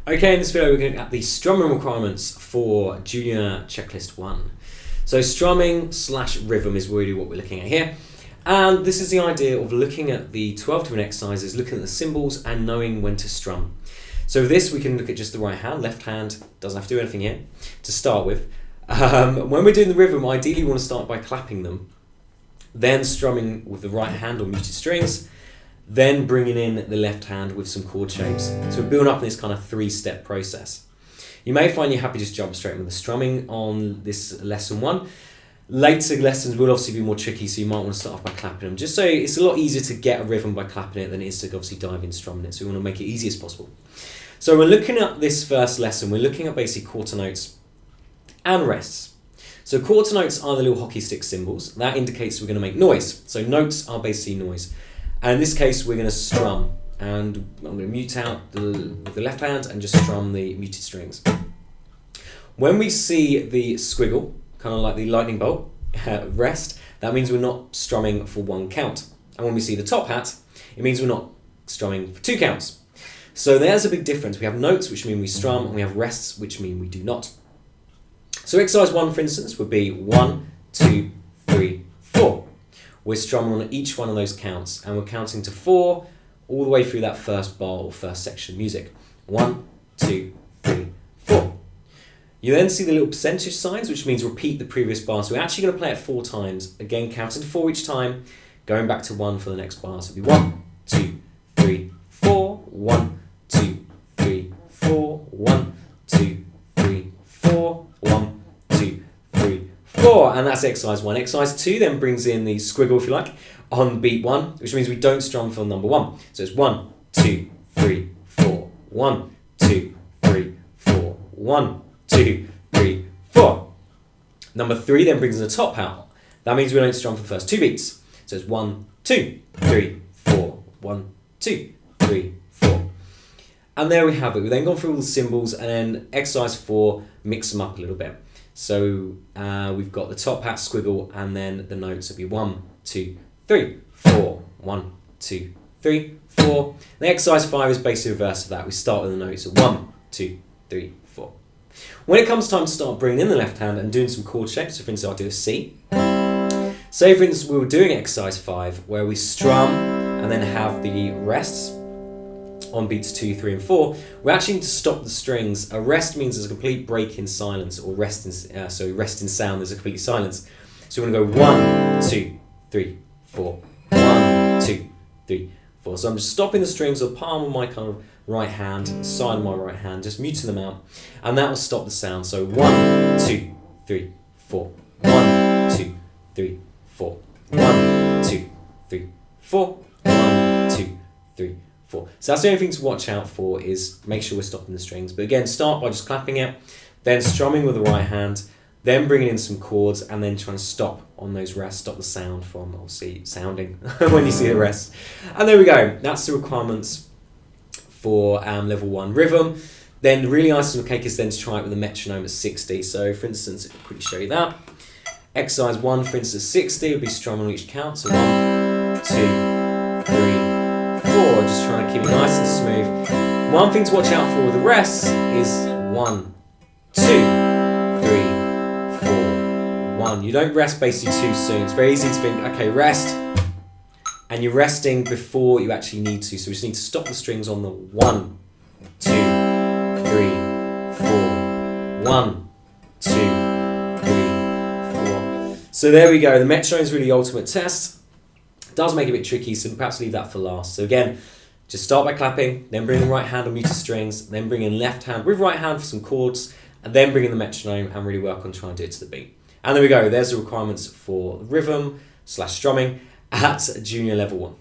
Okay, in this video we're looking at the strumming requirements for Junior Checklist 1. So strumming / rhythm is really what we're looking at here. And this is the idea of looking at the 12 different exercises, looking at the cymbals and knowing when to strum. So for this we can look at just the right hand, left hand, doesn't have to do anything here to start with. When we're doing the rhythm, ideally we want to start by clapping them, then strumming with the right hand on muted strings, then bringing in the left hand with some chord shapes. So we're building up in this kind of 3-step process. You may find you're happy to just jump straight with the strumming on this lesson 1. Later lessons will obviously be more tricky, so you might want to start off by clapping them, just so it's a lot easier to get a rhythm by clapping it than it is to obviously dive in strumming it, so we want to make it easy as possible. So we're looking at this first lesson, we're looking at basically quarter notes and rests. So quarter notes are the little hockey stick symbols. That indicates we're going to make noise. So notes are basically noise. And in this case, we're going to strum, and I'm going to mute out with the left hand and just strum the muted strings. When we see the squiggle, kind of like the lightning bolt, rest, that means we're not strumming for 1 count. And when we see the top hat, it means we're not strumming for 2 counts. So there's a big difference. We have notes, which mean we strum, and we have rests, which mean we do not. So exercise 1, for instance, would be 1, 2, 3, 4. We're strumming on each one of those counts, and we're counting to 4 all the way through that first bar or first section of music. 1, 2, 3, 4. You then see the little percentage signs, which means repeat the previous bar. So we're actually going to play it 4 times. Again, counting to 4 each time, going back to 1 for the next bar. So it'll be 1, 2, 3, 4, 1, 2, 3, 4, 1, 2, 3, 4, 1, 2, 3, 4, and that's exercise 1. Exercise 2 then brings in the squiggle, if you like, on beat 1, which means we don't strum for number 1. So it's 1, 2, 3, 4, 1, 2, 3, 4, 1, 2, 3, 4. Number 3 then brings in the top hat. That means we don't strum for the first 2 beats. So it's 1, 2, 3, 4, 1, 2, 3, 4. And there we have it. We've then gone through all the symbols, and then exercise 4, mix them up a little bit. So we've got the top hat squiggle, and then the notes will be 1, 2, 3, 4, 1, 2, 3, 4. The exercise 5 is basically the reverse of that. We start with the notes of 1, 2, 3, 4. When it comes time to start bringing in the left hand and doing some chord shapes, so for instance I'll do a C. Say for instance we were doing exercise 5 where we strum and then have the rests on beats 2, 3 and 4, we actually need to stop the strings. A rest means there's a complete break in silence, or rest in sound, there's a complete silence. So we're going to go 1, 2, 3, 4, 1, 2, 3, 4. So I'm just stopping the strings with the palm of my kind of right hand, side of my right hand, just muting them out, and that will stop the sound. So 1, 2, 3, 4, 1, 2, 3, 4, 1, 2, 3, 4, 1, 2, 3, 4. So that's the only thing to watch out for, is make sure we're stopping the strings. But again, start by just clapping it, then strumming with the right hand, then bringing in some chords, and then trying to stop on those rests, stop the sound from obviously sounding when you see the rest. And there we go. That's the requirements for level 1 rhythm. Then really icing on the cake is then to try it with a metronome at 60. So for instance, I'll quickly show you that. Exercise 1, for instance, 60 would be strumming on each count. So 1, 2, 3, 4, just trying to keep it nice and smooth. One thing to watch out for with the rests is 1, 2, 3, 4, 1. You don't rest basically too soon. It's very easy to think, okay, rest, and you're resting before you actually need to. So we just need to stop the strings on the 1, 2, 3, 4, 1, 2, 3, 4. So there we go. The metronome is really the ultimate test. It does make it a bit tricky, so perhaps leave that for last. So again, just start by clapping, then bring the right hand on muted strings, then bring in left hand with right hand for some chords, and then bring in the metronome and really work on trying to do it to the beat. And there we go. There's the requirements for rhythm / strumming at Junior Level 1.